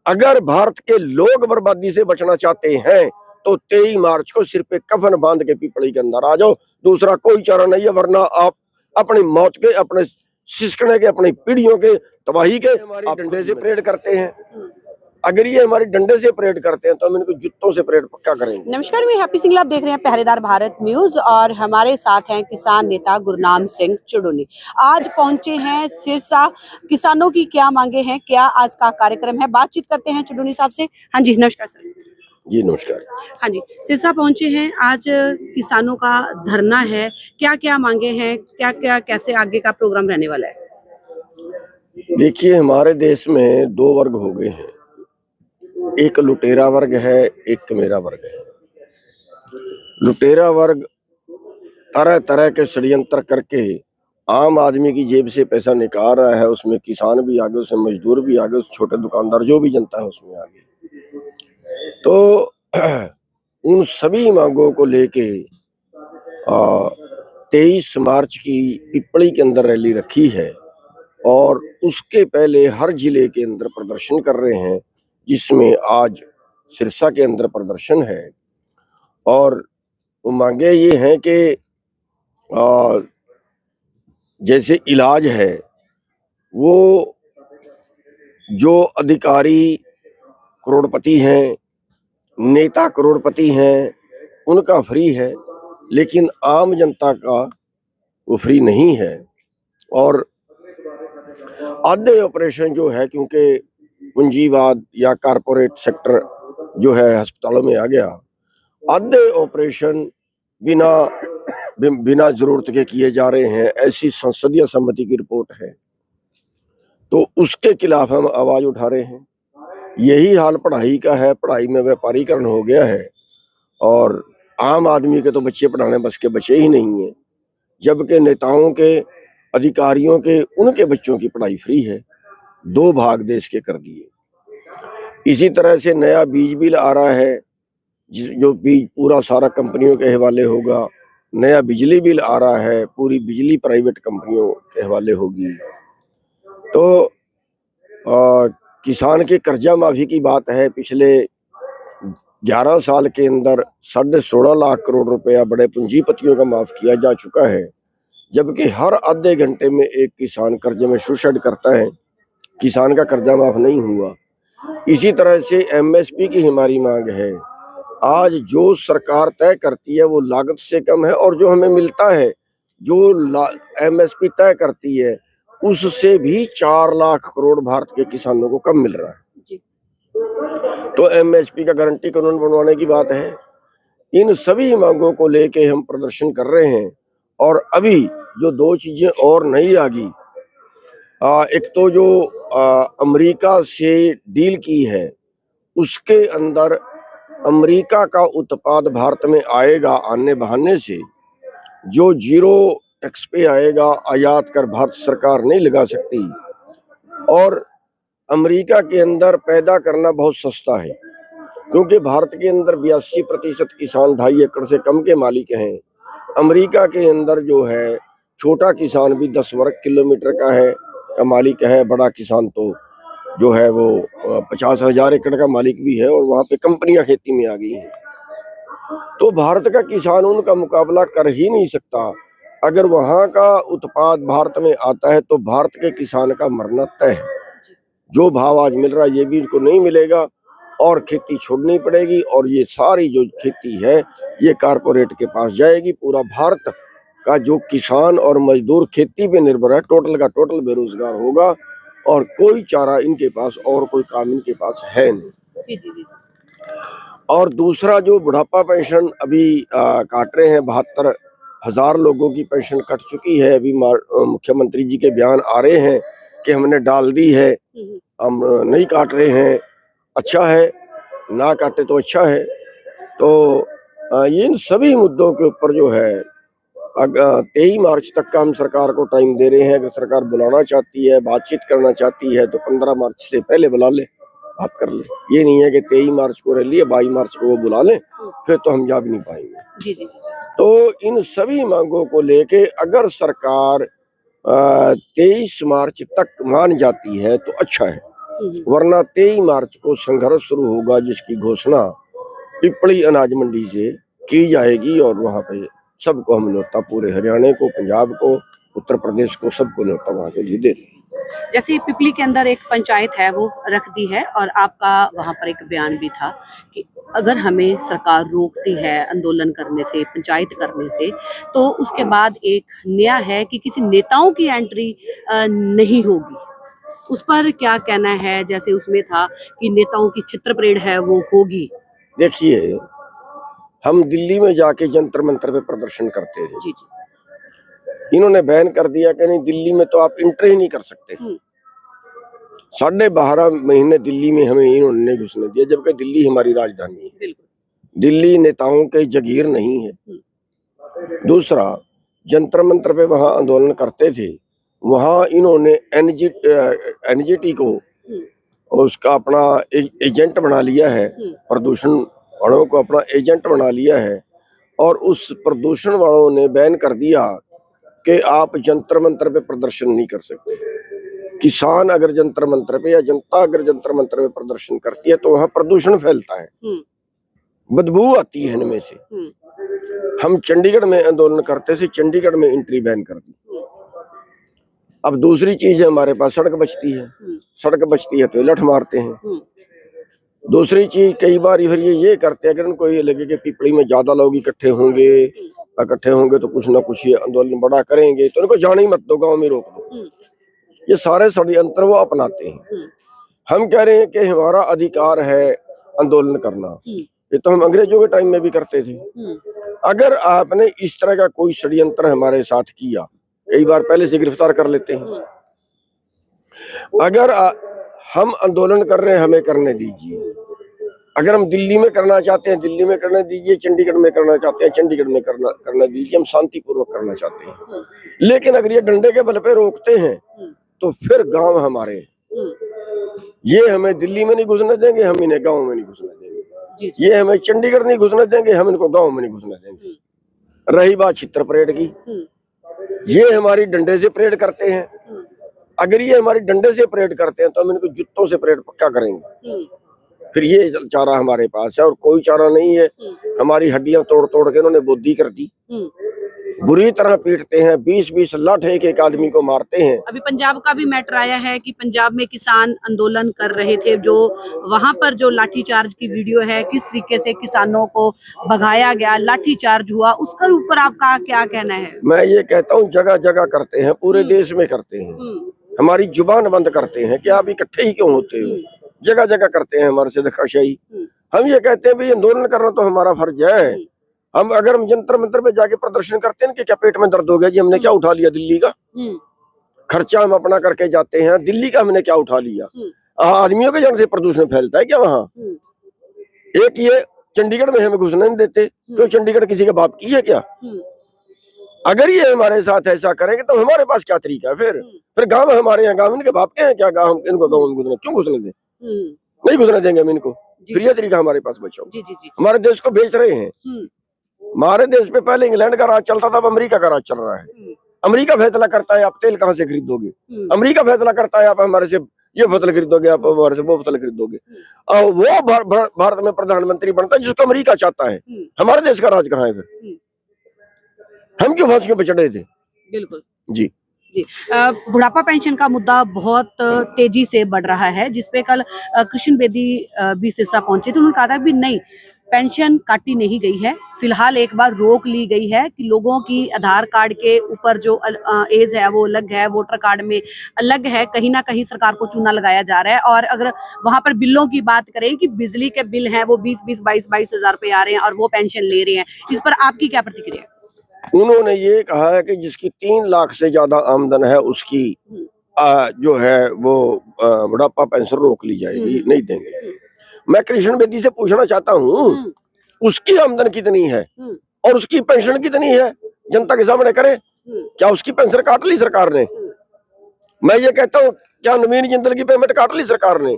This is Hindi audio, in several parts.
अगर भारत के लोग बर्बादी से बचना चाहते हैं तो 23 मार्च को सिर पे कफन बांध के पीपली के अंदर आ जाओ। दूसरा कोई चारा नहीं है, वरना आप अपनी मौत के, अपने सिसकने के, अपनी पीढ़ियों के, तबाही के हमारे डंडे से परेड करते हैं। अगर ये हमारी डंडे से परेड करते हैं तो हम इनको जूतों से परेड पक्का करेंगे। नमस्कार, मैं हैप्पी सिंह, आप देख रहे हैं पहरेदार भारत न्यूज और हमारे साथ हैं किसान नेता गुरनाम सिंह चुड़ूनी। आज पहुंचे हैं सिरसा। किसानों की क्या मांगे हैं, क्या आज का कार्यक्रम है, बातचीत करते हैं चुड़ूनी साहब से। हाँ जी, नमस्कार सर। जी नमस्कार। हाँ जी, सिरसा पहुंचे हैं, आज किसानों का धरना है, क्या क्या मांगे हैं, क्या क्या कैसे आगे का प्रोग्राम रहने वाला है? देखिए, हमारे देश में दो वर्ग हो गए हैं, एक लुटेरा वर्ग है, एक मेरा वर्ग है। लुटेरा वर्ग तरह तरह के षड्यंत्र करके आम आदमी की जेब से पैसा निकाल रहा है। उसमें किसान भी आगे, उसमें मजदूर भी आगे, उस छोटे दुकानदार जो भी जनता है उसमें आगे। तो उन सभी मांगों को लेके 23 मार्च की पिपली के अंदर रैली रखी है और उसके पहले हर जिले के अंदर प्रदर्शन कर रहे हैं, जिसमें आज सिरसा के अंदर प्रदर्शन है। और वो मांगे ये हैं कि जैसे इलाज है, वो जो अधिकारी करोड़पति हैं, नेता करोड़पति हैं, उनका फ्री है, लेकिन आम जनता का वो फ्री नहीं है। और आधे ऑपरेशन जो है, क्योंकि पूंजीवाद या कारपोरेट सेक्टर जो है अस्पतालों में आ गया, आधे ऑपरेशन बिना जरूरत के किए जा रहे हैं, ऐसी संसदीय समिति की रिपोर्ट है। तो उसके खिलाफ हम आवाज उठा रहे हैं। यही हाल पढ़ाई का है, पढ़ाई में व्यापारीकरण हो गया है और आम आदमी के तो बच्चे पढ़ाने बस के बचे ही नहीं है, जबकि नेताओं के, अधिकारियों के, उनके बच्चों की पढ़ाई फ्री है। दो भाग देश के कर दिए। इसी तरह से नया बीज बिल आ रहा है, जो बीज पूरा सारा कंपनियों के हवाले होगा। नया बिजली बिल आ रहा है, पूरी बिजली प्राइवेट कंपनियों के हवाले होगी। तो किसान के कर्जा माफी की बात है। पिछले 11 साल के अंदर 16.5 लाख करोड़ रुपया बड़े पूंजीपतियों का माफ किया जा चुका है, जबकि हर आधे घंटे में एक किसान कर्जे में सुसाइड करता है। किसान का कर्जा माफ नहीं हुआ। इसी तरह से एमएसपी की हमारी मांग है। आज जो सरकार तय करती है वो लागत से कम है, और जो हमें मिलता है, जो एमएसपी तय करती है, उससे भी 4 लाख करोड़ भारत के किसानों को कम मिल रहा है। तो एमएसपी का गारंटी कानून बनवाने की बात है। इन सभी मांगों को लेके हम प्रदर्शन कर रहे हैं। और अभी जो दो चीजें और नई आ गई, एक तो जो अमेरिका से डील की है, उसके अंदर अमेरिका का उत्पाद भारत में आएगा आने बहाने से, जो जीरो टैक्स पे आएगा, आयात कर भारत सरकार नहीं लगा सकती। और अमेरिका के अंदर पैदा करना बहुत सस्ता है, क्योंकि भारत के अंदर 82% किसान 2.5 एकड़ से कम के मालिक हैं। अमेरिका के अंदर जो है छोटा किसान भी 10 वर्ग किलोमीटर का मालिक है, बड़ा किसान तो जो है वो 50,000 एकड़ का मालिक भी है, और वहां पे कंपनियां खेती में आ गई हैं। तो भारत का किसान उनका मुकाबला कर ही नहीं सकता। अगर वहां का उत्पाद भारत में आता है तो भारत के किसान का मरना तय है। जो भाव आज मिल रहा है ये भी इनको नहीं मिलेगा, और खेती छोड़नी पड़ेगी, और ये सारी जो खेती है ये कारपोरेट के पास जाएगी। पूरा भारत का जो किसान और मजदूर खेती पे निर्भर है, टोटल का टोटल बेरोजगार होगा, और कोई चारा इनके पास और कोई काम इनके पास है नहीं। जी जी जी। और दूसरा, जो बुढ़ापा पेंशन अभी काट रहे हैं, 72,000 लोगों की पेंशन कट चुकी है। अभी मुख्यमंत्री जी के बयान आ रहे हैं कि हमने डाल दी है, हम नहीं काट रहे हैं। अच्छा है, ना काटे तो अच्छा है। तो ये इन सभी मुद्दों के ऊपर जो है 23 मार्च तक का हम सरकार को टाइम दे रहे हैं। अगर सरकार बुलाना चाहती है, बातचीत करना चाहती है, तो 15 मार्च से पहले बुला ले, बात कर ले। ये नहीं है कि 23 मार्च को रैली है, 22 मार्च को वो बुला ले, फिर तो हम जा भी नहीं पाएंगे। जी जी। तो इन सभी मांगों को लेके अगर सरकार 23 मार्च तक मान जाती है तो अच्छा है, वरना 23 मार्च को संघर्ष शुरू होगा, जिसकी घोषणा पिपली अनाज मंडी से की जाएगी। और वहां पे सबको हम न्योता, पूरे हरियाणा को, पंजाब को, उत्तर प्रदेश को, सबको न्योता वहां के लिए दे दें। जैसे पिपली के अंदर एक पंचायत है वो रख दी है, और आपका वहां पर एक बयान भी था कि अगर हमें सरकार रोकती है आंदोलन करने से, पंचायत करने से, तो उसके बाद एक नया है कि किसी नेताओं की एंट्री नहीं होगी। उस पर क्या कहना है? जैसे उसमें था कि नेताओं की चित्र परेड है वो होगी। देखिए, हम दिल्ली में जाके जंतर मंतर पे प्रदर्शन करते थे। जी जी। इन्होंने बैन कर दिया कि नहीं, दिल्ली में तो आप एंट्री ही नहीं कर सकते। 12.5 महीने दिल्ली में हमें इन्होंने नहीं घुसने दिया, जबकि दिल्ली हमारी राजधानी है। दिल्ली नेताओं के जगीर नहीं है। दूसरा, जंतर मंतर पे वहां आंदोलन करते थे, वहां इन्होंने एनजीटी को उसका अपना एजेंट बना लिया है, प्रदूषण वालों को अपना एजेंट बना लिया है। और उस प्रदूषण वालों ने बैन कर दिया कि आप जंतर मंतर पे प्रदर्शन नहीं कर सकते। किसान अगर जंतर मंतर पे या जनता अगर जंतर मंतर पे प्रदर्शन करती है तो वहां प्रदूषण फैलता है, बदबू आती है इनमें से। हम चंडीगढ़ में आंदोलन करते थे, चंडीगढ़ में एंट्री बैन कर दी। अब दूसरी चीज है, हमारे पास सड़क बचती है, सड़क बचती है तो लठ मारते हैं। दूसरी चीज, कई बार फिर ये करते हैं, अगर उनको ये लगे कि पिपली में ज्यादा लोग इकट्ठे होंगे तो कुछ ना कुछ ये आंदोलन बड़ा करेंगे, तो उनको जाने ही मत दो, गांव में रोक दो। ये सारे षड्यंत्र वो अपनाते हैं। हम कह रहे हैं कि हमारा अधिकार है आंदोलन करना, ये तो हम अंग्रेजों के टाइम में भी करते थे। अगर आपने इस तरह का कोई षड्यंत्र हमारे साथ किया, कई बार पहले से गिरफ्तार कर लेते हैं। अगर हम आंदोलन कर रहे हैं, हमें करने दीजिए। अगर हम दिल्ली में करना चाहते हैं, दिल्ली में करने दीजिए। चंडीगढ़ में करना चाहते हैं, चंडीगढ़ में करना दीजिए। हम शांतिपूर्वक करना चाहते हैं। लेकिन अगर ये डंडे के बल पे रोकते हैं तो फिर गांव हमारे, ये हमें दिल्ली में नहीं घुसने देंगे, हम इन्हें गांव में नहीं घुसने देंगे। ये हमें चंडीगढ़ नहीं घुसने देंगे, हम इनको गांव में नहीं घुसने देंगे। रही बात चित्र परेड की, ये हमारी डंडे से परेड करते हैं। अगर ये हमारी डंडे से परेड करते हैं तो हम इनको जूतों से परेड पक्का करेंगे। फिर ये चारा हमारे पास है और कोई चारा नहीं है। हमारी हड्डियां तोड़ तोड़ के इन्होंने बुद्धि कर दी, बुरी तरह पीटते हैं, 20-20 लाठ एक आदमी को मारते हैं। अभी पंजाब का भी मैटर आया है कि पंजाब में किसान आंदोलन कर रहे थे, जो वहां पर जो लाठीचार्ज की वीडियो है, किस तरीके से किसानों को भगाया गया, लाठीचार्ज हुआ, उसके ऊपर आपका क्या कहना है? मैं ये कहता हूँ, जगह जगह करते हैं, पूरे देश में करते हैं। हमारी जुबान बंद करते हैं कि आप इकट्ठे ही क्यों होते हो। जगह जगह करते हैं हमारे से धक्काशाही। हम ये कहते हैं भाई आंदोलन करना तो हमारा फर्ज है। हम अगर हम जंतर मंतर पे जाके प्रदर्शन करते हैं कि क्या पेट में दर्द हो गया जी, हमने क्या उठा लिया दिल्ली का खर्चा, हम अपना करके जाते हैं, दिल्ली का हमने क्या उठा लिया। आदमियों के जन से प्रदूषण फैलता है क्या वहाँ? एक ये चंडीगढ़ में हमें घुसने नहीं देते, क्यों? चंडीगढ़ किसी के बाप की है क्या? अगर ये हमारे साथ ऐसा करेंगे तो हमारे पास क्या तरीका है? फिर गांव हमारे यहाँ, गांव इनके बाप के हैं क्या? गांव इनको गांव में घुसने क्यों घुसने दें? नहीं घुसने देंगे हम इनको। फिर ये तरीका हमारे पास बचाओ। हमारे देश को बेच रहे हैं। हमारे देश में पहले इंग्लैंड का राज चलता था, अब अमेरिका का राज चल रहा है। अमेरिका फैसला करता है आप तेल कहाँ से खरीदोगे, अमेरिका फैसला करता है आप हमारे से ये बोतल खरीदोगे, आप हमारे से वो बोतल खरीदोगे। और वो भारत में प्रधानमंत्री बनता है जिसको अमेरिका चाहता है। हमारे देश का राज कहाँ है? फिर हम क्यों फांसियों पे चढ़े थे? बिल्कुल जी जी। बुढ़ापा पेंशन का मुद्दा बहुत तेजी से बढ़ रहा है, जिसपे कल कृष्ण बेदी भी सिरसा पहुंचे थे। उन्होंने कहा था कि नहीं, पेंशन काटी नहीं गई है, फिलहाल एक बार रोक ली गई है कि लोगों की आधार कार्ड के ऊपर जो एज है वो अलग है, वोटर कार्ड में अलग है। कहीं ना कहीं सरकार को चूना लगाया जा रहा है। और अगर वहां पर बिलों की बात करें कि बिजली के बिल हैं वो 20-20, 22-22 हजार रुपए आ रहे हैं और वो पेंशन ले रहे हैं, इस पर आपकी क्या प्रतिक्रिया है? उन्होंने ये कहा है कि जिसकी 3 लाख से ज्यादा आमदन है उसकी जो है वो बुढ़ापा पेंशन रोक ली जाएगी, नहीं देंगे। मैं कृष्ण बेदी से पूछना चाहता हूँ, उसकी आमदन कितनी है और उसकी पेंशन कितनी है? जनता के सामने करे। क्या उसकी पेंशन काट ली सरकार ने? मैं ये कहता हूँ, क्या नवीन जिंदल की पेमेंट काट ली सरकार ने?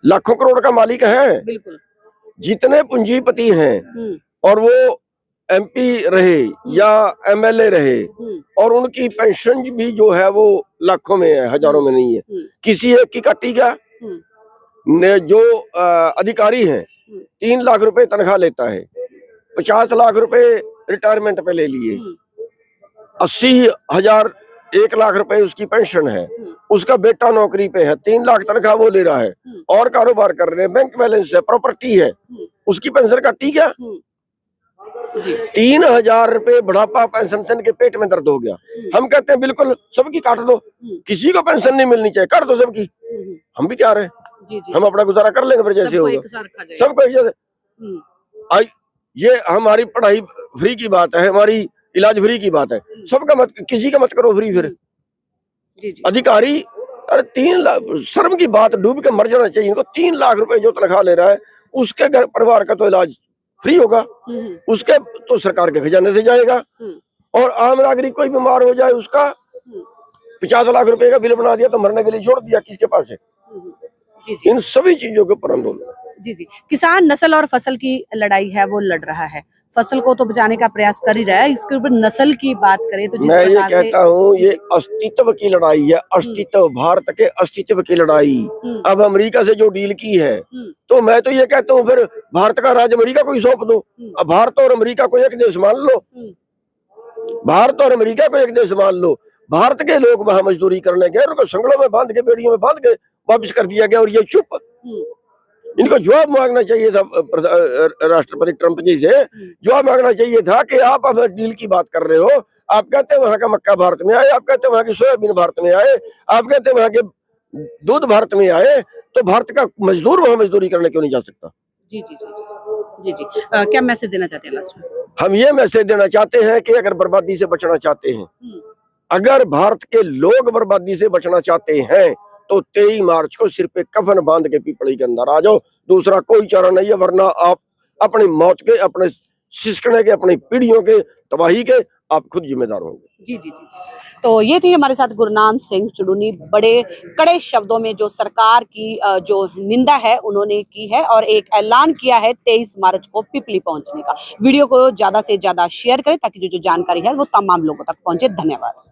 लाखों करोड़ का मालिक है, जितने पूंजीपति हैं और वो एमपी रहे या एमएलए रहे और उनकी पेंशन भी जो है वो लाखों में है, हजारों में नहीं है। किसी एक की काटी गया ने जो अधिकारी हैं 3 लाख रुपए तनख्वाह लेता है, 50 लाख रुपए रिटायरमेंट पे ले लिए, 80,000 1 लाख रुपए उसकी पेंशन है, उसका बेटा नौकरी पे है, 3 लाख तनख्वाह वो ले रहा है और कारोबार कर रहे हैं, बैंक बैलेंस है, प्रॉपर्टी है, उसकी पेंशन काटी क्या? 3,000 रुपए बुढ़ापा पेंशन के पेट में दर्द हो गया। हम कहते हैं बिल्कुल सबकी काट दो, किसी को पेंशन नहीं मिलनी चाहिए, काट दो सबकी। हम भी तैयार हैं, हम अपना गुजारा कर लेंगे, फिर जैसे होगा सबको एक जैसे। ये हमारी पढ़ाई फ्री की बात है, हमारी इलाज फ्री की बात है, सबका मत, किसी का मत करो फ्री। फिर अधिकारी, अरे 3 लाख, शर्म की बात, डूब के मर जाना चाहिए इनको। 3 लाख रुपए जो तनख्वाह ले रहा है उसके घर परिवार का तो इलाज फ्री होगा, उसके तो सरकार के खजाने से जाएगा। और आम नागरिक कोई बीमार हो जाए उसका 50 लाख रुपए का बिल बना दिया तो मरने के लिए छोड़ दिया, किसके पास है? इन सभी चीजों के ऊपर आंदोलन। जी। किसान नस्ल और फसल की लड़ाई है वो लड़ रहा है, फसल को तो बचाने का प्रयास कर ही रहा है, इसके ऊपर नस्ल की बात करें तो मैं ये कहता हूँ ये अस्तित्व की लड़ाई है, अस्तित्व, भारत के अस्तित्व की लड़ाई। अब अमेरिका से जो डील की है तो मैं तो ये कहता हूँ फिर भारत का राज अमेरिका को ही सौंप दो। अब भारत और अमेरिका को एक देश मान लो, भारत और अमेरिका को एक देश मान लो। भारत के लोग वहां मजदूरी करने गए, उनको संगलों में बांध के, बेड़ियों में बांध के वापिस कर दिया गया और ये चुप। इनको जवाब मांगना चाहिए था राष्ट्रपति ट्रंप जी से, जवाब मांगना चाहिए था कि आप अब डील की बात कर रहे हो, आप कहते हैं वहां का मक्का भारत में आए, आप कहते हैं वहां की सोयाबीन भारत में आए, आप कहते हैं वहां के दूध भारत में आए, तो भारत का मजदूर वहां मजदूरी करने क्यों नहीं जा सकता? जी। क्या मैसेज देना चाहते हैं लास्ट में? हम ये मैसेज देना चाहते हैं कि अगर बर्बादी से बचना चाहते हैं, अगर भारत के लोग बर्बादी से बचना चाहते हैं तो 23 मार्च को सिर पे कफन बांध के पीपड़ी के अंदर आ जाओ, दूसरा कोई चारा नहीं है, वरना आप अपनी मौत के, अपने सिसकने के, अपनी पीढ़ियों के तबाही के आप खुद जिम्मेदार होंगे। जी। तो ये थी हमारे साथ गुरनाम सिंह चुड़ूनी, बड़े कड़े शब्दों में जो सरकार की जो निंदा है उन्होंने की है और एक ऐलान किया है 23 मार्च को पिपली पहुंचने का। वीडियो को ज्यादा से ज्यादा शेयर करें ताकि जो जानकारी है वो तमाम लोगों तक पहुंचे। धन्यवाद।